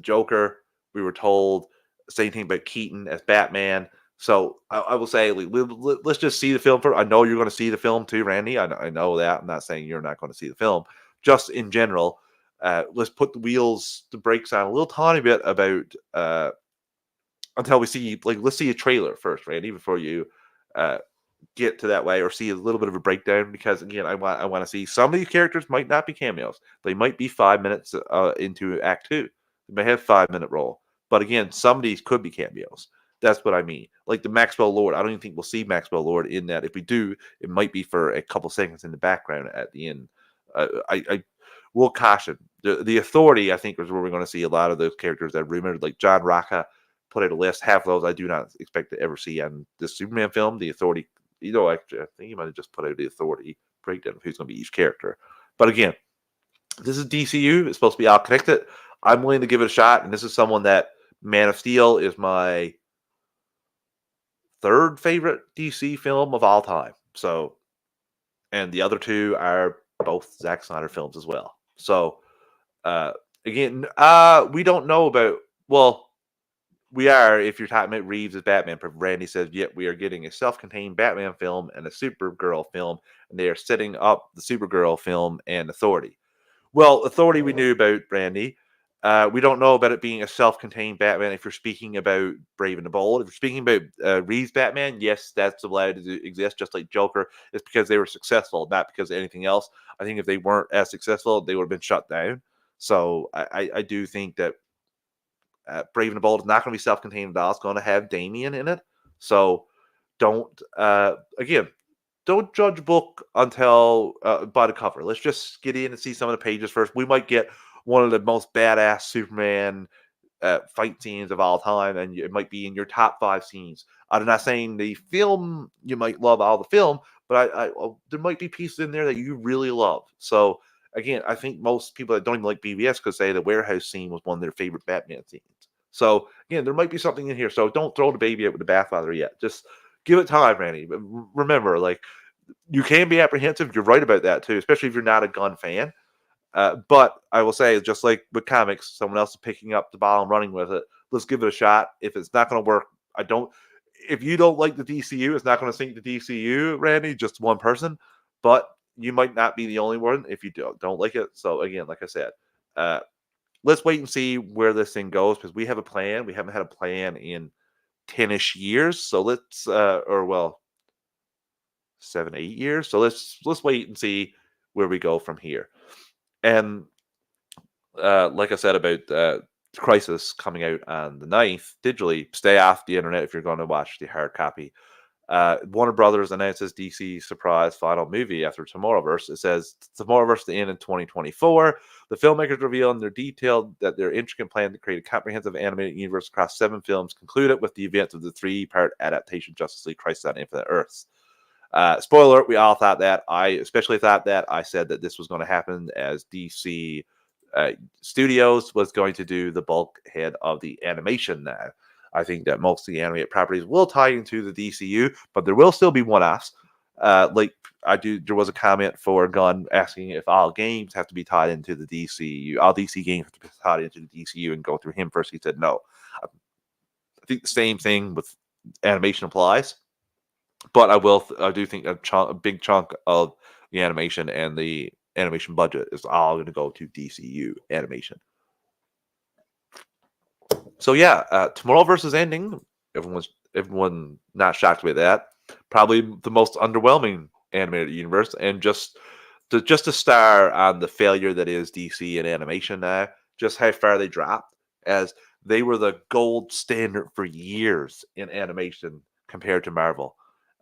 A: Joker. We were told the same thing about Keaton as Batman. So I will say, let's just see the film first. I know you're going to see the film too, Randy. I know that. I'm not saying you're not going to see the film. Just in general, let's put the brakes on a little tiny bit about until we see, let's see a trailer first, Randy, before you get to that way, or see a little bit of a breakdown. Because again, I want to see, some of these characters might not be cameos. They might be 5 minutes into Act 2. They may have 5-minute role, but again, some of these could be cameos. That's what I mean. Like the Maxwell Lord, I don't even think we'll see Maxwell Lord in that. If we do, it might be for a couple seconds in the background at the end. I will caution the Authority. I think is where we're going to see a lot of those characters that are rumored, like John Rocca. put out a list. Half of those I do not expect to ever see on this Superman film. The Authority, actually, I think he might have just put out the Authority breakdown of who's going to be each character. But again, this is DCU. It's supposed to be all connected. I'm willing to give it a shot, and this is someone that Man of Steel is my third favorite DC film of all time. So, and the other two are both Zack Snyder films as well. So, again, we don't know about, well, we are, if you're talking about Reeves as Batman. Randy says, yet we are getting a self-contained Batman film and a Supergirl film, and they are setting up the Supergirl film and Authority. Well, Authority we knew about, Randy. We don't know about it being a self-contained Batman. If you're speaking about Brave and the Bold, if you're speaking about Reeves Batman, yes, that's allowed to exist, just like Joker. It's because they were successful, not because of anything else. I think if they weren't as successful, they would have been shut down. So I do think that Brave and the Bold is not going to be self-contained at all. It's going to have Damian in it. So don't, again, don't judge a book until by the cover. Let's just get in and see some of the pages first. We might get one of the most badass Superman fight scenes of all time, and it might be in your top 5 scenes. I'm not saying the film, you might love all the film, but there might be pieces in there that you really love. So again, I think most people that don't even like BVS could say the warehouse scene was one of their favorite Batman scenes. So again, there might be something in here. So don't throw the baby out with the bathwater yet. Just give it time, Randy. But remember, like, you can be apprehensive. You're right about that too, especially if you're not a gun fan. But I will say, just like with comics, someone else is picking up the ball and running with it. Let's give it a shot. If it's not going to work, if you don't like the DCU, it's not going to sink the DCU, Randy, just one person. But you might not be the only one if you don't like it. So again, like I said, let's wait and see where this thing goes, because we have a plan. We haven't had a plan in 10-ish years. So let's, 7, 8 years. So let's wait and see where we go from here. And like I said about Crisis coming out on the 9th digitally, stay off the internet if you're going to watch the hard copy. Warner Brothers announces DC surprise final movie after Tomorrowverse. It says Tomorrowverse to end in 2024. The filmmakers reveal in their detail that their intricate plan to create a comprehensive animated universe across 7 films concluded with the events of the 3-part adaptation Justice League Crisis on Infinite Earths. Spoiler alert, we all thought that. I especially thought that. I said that this was going to happen as DC Studios was going to do the bulk head of the animation now. I think that most of the animated properties will tie into the DCU, but there will still be one-offs. There was a comment for Gunn asking if all games have to be tied into the DCU. All DC games have to be tied into the DCU and go through him first. He said no. I think the same thing with animation applies. But I do think a big chunk of the animation and the animation budget is all going to go to DCU animation. So yeah, Tomorrowverse is ending. Everyone not shocked by that. Probably the most underwhelming animated universe, and just to star on the failure that is DC and animation now. Just how far they dropped, as they were the gold standard for years in animation compared to Marvel.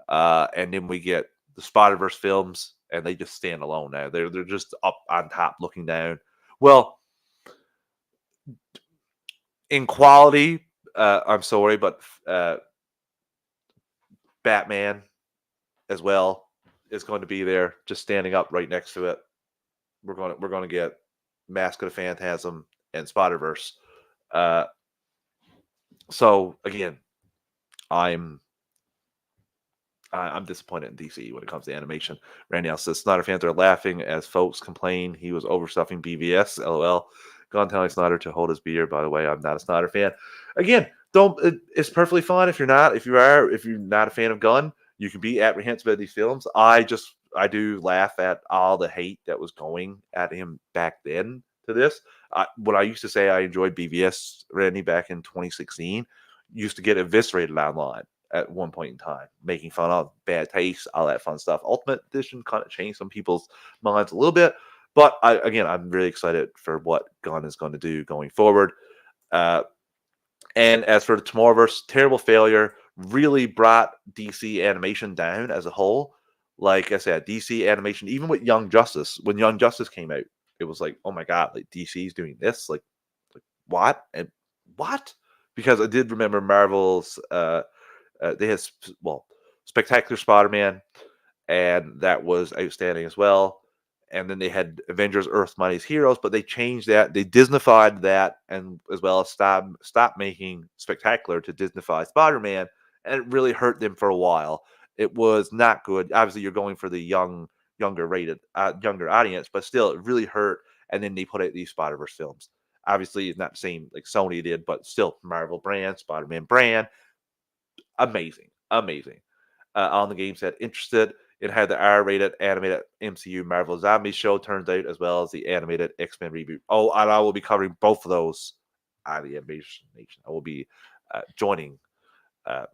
A: And then we get the Spider-Verse films, and they just stand alone now. They're just up on top looking down. Well, in quality, I'm sorry, but Batman as well is going to be there, just standing up right next to it. We're going to get Mask of the Phantasm and Spider-Verse. So again, I'm disappointed in DC when it comes to animation. Randy else says Snyder fans are laughing as folks complain he was overstuffing BVS. LOL. Gone telling Snyder to hold his beer. By the way, I'm not a Snyder fan. Again, it's perfectly fine if you're not. If you're not a fan of Gunn, you can be apprehensive of these films. I do laugh at all the hate that was going at him back then to this. When I used to say I enjoyed BVS, Randy, back in 2016, used to get eviscerated online at one point in time, making fun of bad taste, all that fun stuff. Ultimate Edition kind of changed some people's minds a little bit, but I'm really excited for what Gunn is going to do going forward. And as for the Tomorrowverse, terrible failure, really brought DC animation down as a whole. Like I said, DC animation, even with Young Justice, when Young Justice came out, it was like, oh my God, like DC's doing this, like what? And what? because I did remember Marvel's. They had Spectacular Spider-Man, and that was outstanding as well. And then they had Avengers: Earth Mightiest Heroes, but they changed that. They Disneyfied that, and as well as stop making Spectacular to Disneyfy Spider-Man, and it really hurt them for a while. It was not good. Obviously, you're going for the younger audience, but still, it really hurt. And then they put out these Spider-Verse films. Obviously, it's not the same like Sony did, but still, Marvel brand, Spider-Man brand, amazing, amazing. On the game said interested. It had the R-rated animated MCU Marvel Zombie show turns out, as well as the animated X-Men reboot. Oh, and I will be covering both of those on the Animation Nation. I will be joining uh,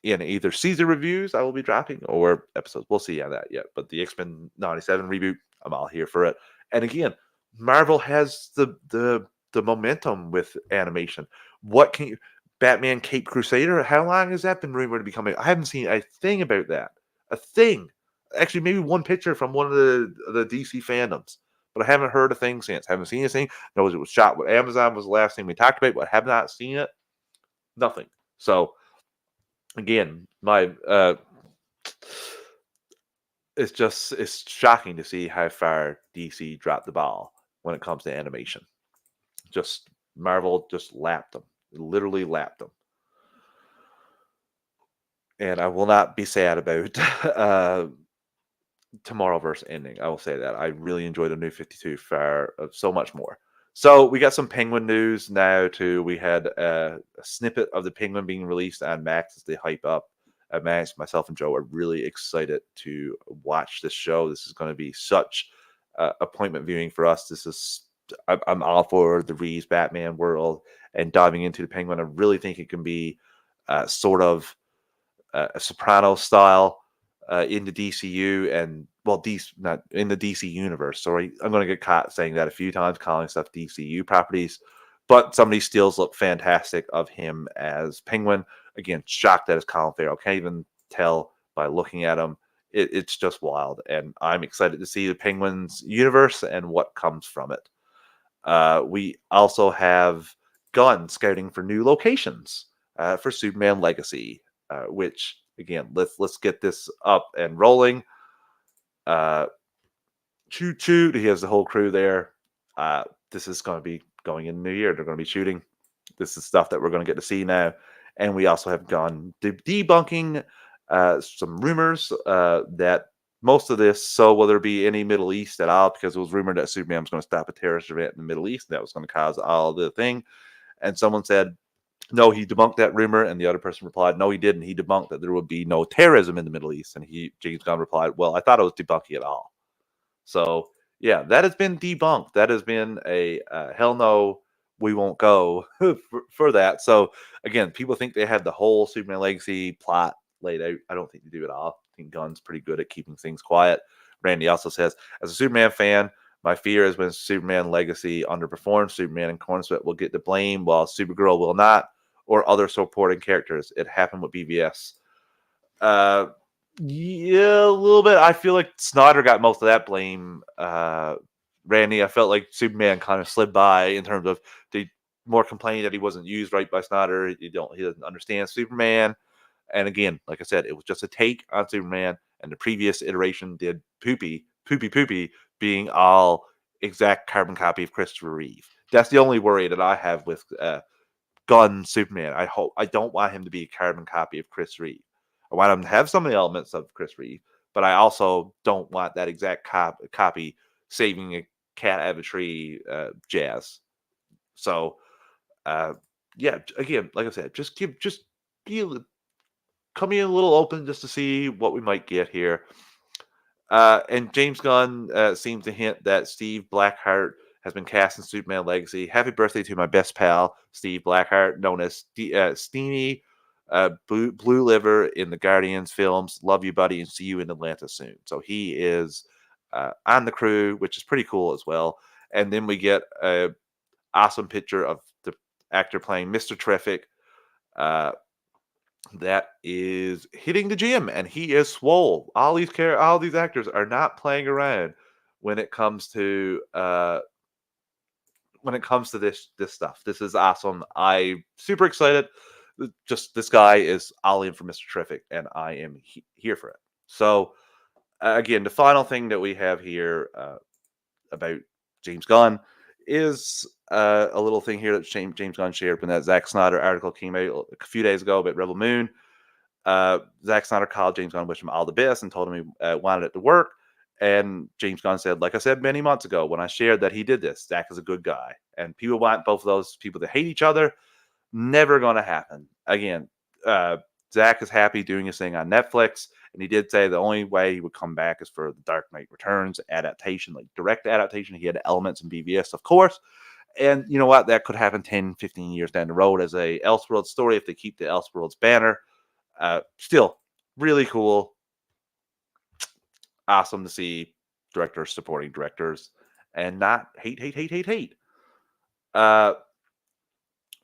A: in either season reviews I will be dropping or episodes. We'll see on that yet. But the X-Men 97 reboot, I'm all here for it. And again, Marvel has the momentum with animation. What can you Batman Cape Crusader? How long has that been rumored to be coming? I haven't seen a thing about that. A thing. Actually, maybe one picture from one of the DC fandoms. But I haven't heard a thing since. Haven't seen anything. Knows it was shot with Amazon was the last thing we talked about, but I have not seen it. Nothing. So again, my it's shocking to see how far DC dropped the ball when it comes to animation. Just Marvel just lapped them, literally lapped them, and I will not be sad about Tomorrowverse ending. I will say that I really enjoyed the New 52 far so much more. So we got some Penguin news now too. We had a snippet of the Penguin being released on Max as they hype up. Max, myself, and Joe are really excited to watch this show. This is going to be such appointment viewing for us. I'm all for the Reeves Batman world and diving into the Penguin. I really think it can be sort of a Soprano style in the DCU and DC not in the DC universe. Sorry, I'm going to get caught saying that a few times, calling stuff DCU properties. But some of these stills look fantastic of him as Penguin. Again, shocked that it's Colin Farrell. Can't even tell by looking at him. It's just wild, and I'm excited to see the Penguin's universe and what comes from it. We also have Gunn scouting for new locations for Superman Legacy, which again, let's get this up and rolling. Choo choo! He has the whole crew there. This is going to be going in the new year. They're going to be shooting. This is stuff that we're going to get to see now, and we also have gone debunking some rumors that most of this. So will there be any Middle East at all? Because it was rumored that Superman was going to stop a terrorist event in the Middle East, and that was going to cause all the thing. And someone said, no, he debunked that rumor, and the other person replied, no, he didn't. He debunked that there would be no terrorism in the Middle East, and James Gunn replied, well, I thought I was debunking it all. So yeah, that has been debunked. That has been a hell no, we won't go for that. So again, people think they had the whole Superman Legacy plot laid out. I don't think they do at all. I think Gunn's pretty good at keeping things quiet. Randy also says, as a Superman fan, my fear is when Superman Legacy underperforms, Superman and Corn Sweat will get the blame while Supergirl will not, or other supporting characters. It happened with BVS. Yeah, a little bit. I feel like Snyder got most of that blame. Randy, I felt like Superman kind of slid by in terms of the more complaining that he wasn't used right by Snyder. He doesn't understand Superman. And again, like I said, it was just a take on Superman, and the previous iteration did poopy, being all exact carbon copy of Christopher Reeve. That's the only worry that I have with Gunn Superman. I don't want him to be a carbon copy of Chris Reeve. I want him to have some of the elements of Chris Reeve, but I also don't want that exact copy saving a cat out of a tree jazz. So, yeah, again, like I said, just be come in a little open just to see what we might get here. And James Gunn seems to hint that Steve Blackheart has been cast in Superman Legacy. Happy birthday to my best pal, Steve Blackheart, known as Steamy Blue Liver in the Guardians films. Love you, buddy, and see you in Atlanta soon. So he is on the crew, which is pretty cool as well. And then we get a awesome picture of the actor playing Mr. Terrific. That is hitting the gym, and he is swole. All these actors are not playing around when it comes to when it comes to this stuff. This is awesome. I'm super excited. Just this guy is all in for Mr. Terrific, and I am here for it. So again, the final thing that we have here about James Gunn is a little thing here that James Gunn shared when that Zack Snyder article came out a few days ago about Rebel Moon. Zack Snyder called James Gunn, wished him all the best, and told him he wanted it to work. And James Gunn said, like I said many months ago when I shared that he did this, Zack is a good guy. And people want both of those people to hate each other. Never going to happen. Again, Zack is happy doing his thing on Netflix. And he did say the only way he would come back is for the Dark Knight Returns adaptation, like direct adaptation. He had elements in BVS, of course. And you know what? That could happen 10, 15 years down the road as a Elseworlds story if they keep the Elseworlds banner. Still, really cool. Awesome to see directors supporting directors and not hate.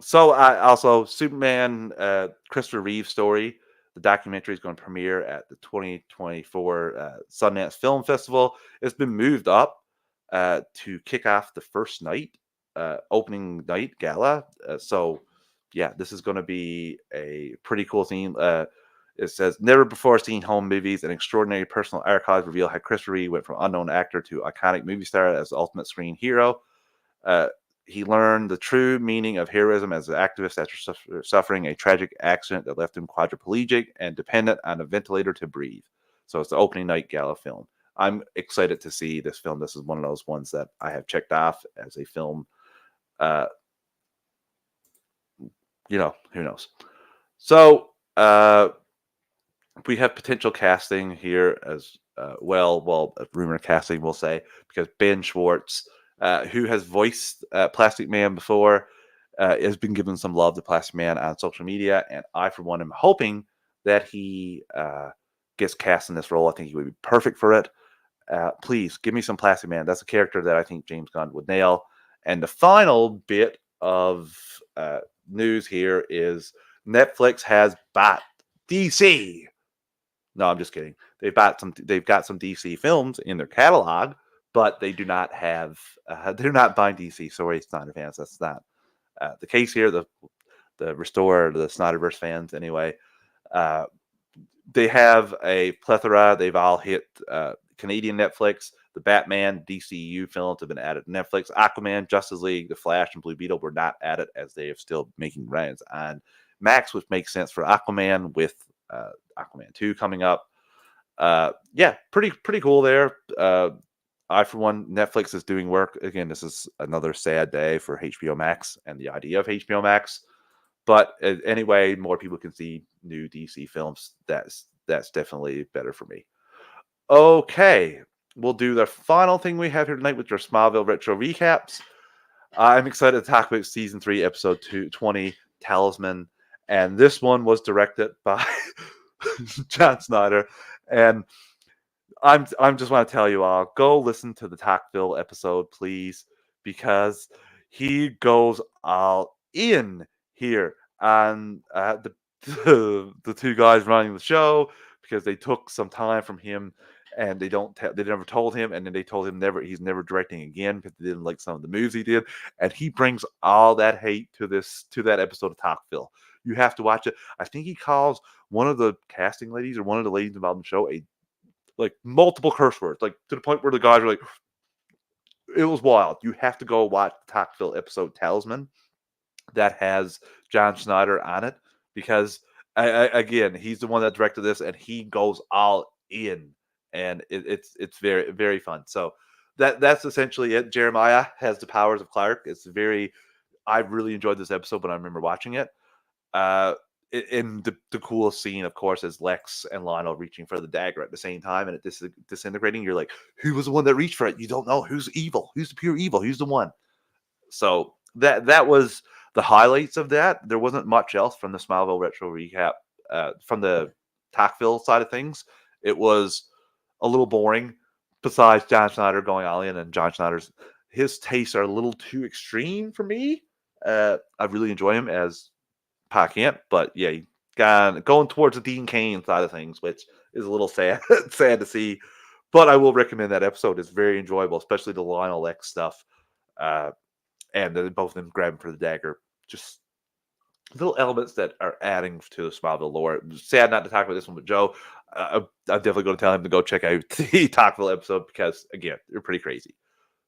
A: So also Superman, Christopher Reeve story. The documentary is going to premiere at the 2024 Sundance Film Festival. It's been moved up to kick off the first night, opening night gala. So yeah, this is going to be a pretty cool scene. It says, never before seen home movies, an extraordinary personal archive reveal how Christopher Reeve went from unknown actor to iconic movie star as the ultimate screen hero. He learned the true meaning of heroism as an activist after suffering a tragic accident that left him quadriplegic and dependent on a ventilator to breathe. So it's the opening night gala film. I'm excited to see this film. This is one of those ones that I have checked off as a film. Who knows? So, we have potential casting here as well. Well, rumor casting, we'll say, because Ben Schwartz, who has voiced Plastic Man before, has been given some love to Plastic Man on social media. And I, for one, am hoping that he gets cast in this role. I think he would be perfect for it. Please give me some Plastic Man. That's a character that I think James Gunn would nail. And the final bit of news here is Netflix has bought DC. No, I'm just kidding. They've got some DC films in their catalog, but they do not have. They're not buying DC. Sorry, Snyder fans. That's not the case here. The Restore, the Snyderverse fans, anyway. They have a plethora. They've all hit Canadian Netflix. The Batman DCU films have been added to Netflix. Aquaman, Justice League, The Flash, and Blue Beetle were not added as they are still making runs on Max, which makes sense for Aquaman with Aquaman 2 coming up. Yeah, pretty cool there. I, for one, Netflix is doing work. Again, this is another sad day for HBO Max and the idea of HBO Max. But anyway, more people can see new DC films. That's definitely better for me. Okay, we'll do the final thing we have here tonight with your Smallville retro recaps. I'm excited to talk about season 3, episode 20, Talisman, and this one was directed by John Snyder. And I'm just want to tell you all, go listen to the Talkville episode, please, because he goes all in here on the two guys running the show, because they took some time from him and they never told him, and then they told him he's never directing again because they didn't like some of the moves he did, and he brings all that hate to that episode of Talkville. You have to watch it. I think he calls one of the casting ladies or one of the ladies involved in the show multiple curse words, to the point where the guys are like, it was wild. You have to go watch the Talkville episode Talisman that has John Snyder on it, because again, he's the one that directed this and he goes all in, and it's very, very fun. So that's essentially it. Jeremiah has the powers of Clark. I really enjoyed this episode when I remember watching it. In the coolest scene, of course, is Lex and Lionel reaching for the dagger at the same time and it disintegrating. You're like, who was the one that reached for it? You don't know who's evil, who's the pure evil, who's the one. So that was the highlights of that. There wasn't much else from the Smallville retro recap. From the Talkville side of things, it was a little boring. Besides John Snyder going all in, and John Snyder's his tastes are a little too extreme for me. I really enjoy him as Pa Kent, but yeah, going towards the Dean Cain side of things, which is a little sad to see. But I will recommend that episode. It's very enjoyable, especially the Lionel X stuff. and then both of them grabbing for the dagger. Just little elements that are adding to the Smallville lore. Sad not to talk about this one with Joe. I'm definitely going to tell him to go check out the Talkville episode because, again, they're pretty crazy.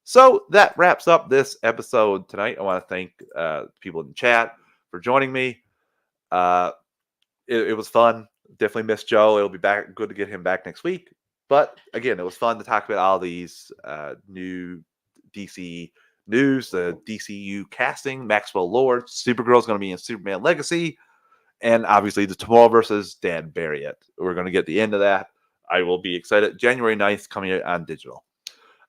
A: So that wraps up this episode tonight. I want to thank people in the chat for joining me. It was fun. Definitely missed Joe. It'll be back. Good to get him back next week. But again, it was fun to talk about all these new DC news, the DCU casting, Maxwell Lord, Supergirl's going to be in Superman Legacy, and obviously the Tomorrow versus Dan Barriott. We're going to get the end of that. I will be excited. January 9th coming out on digital.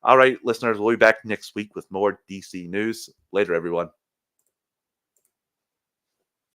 A: All right, listeners, we'll be back next week with more DC news. Later, everyone.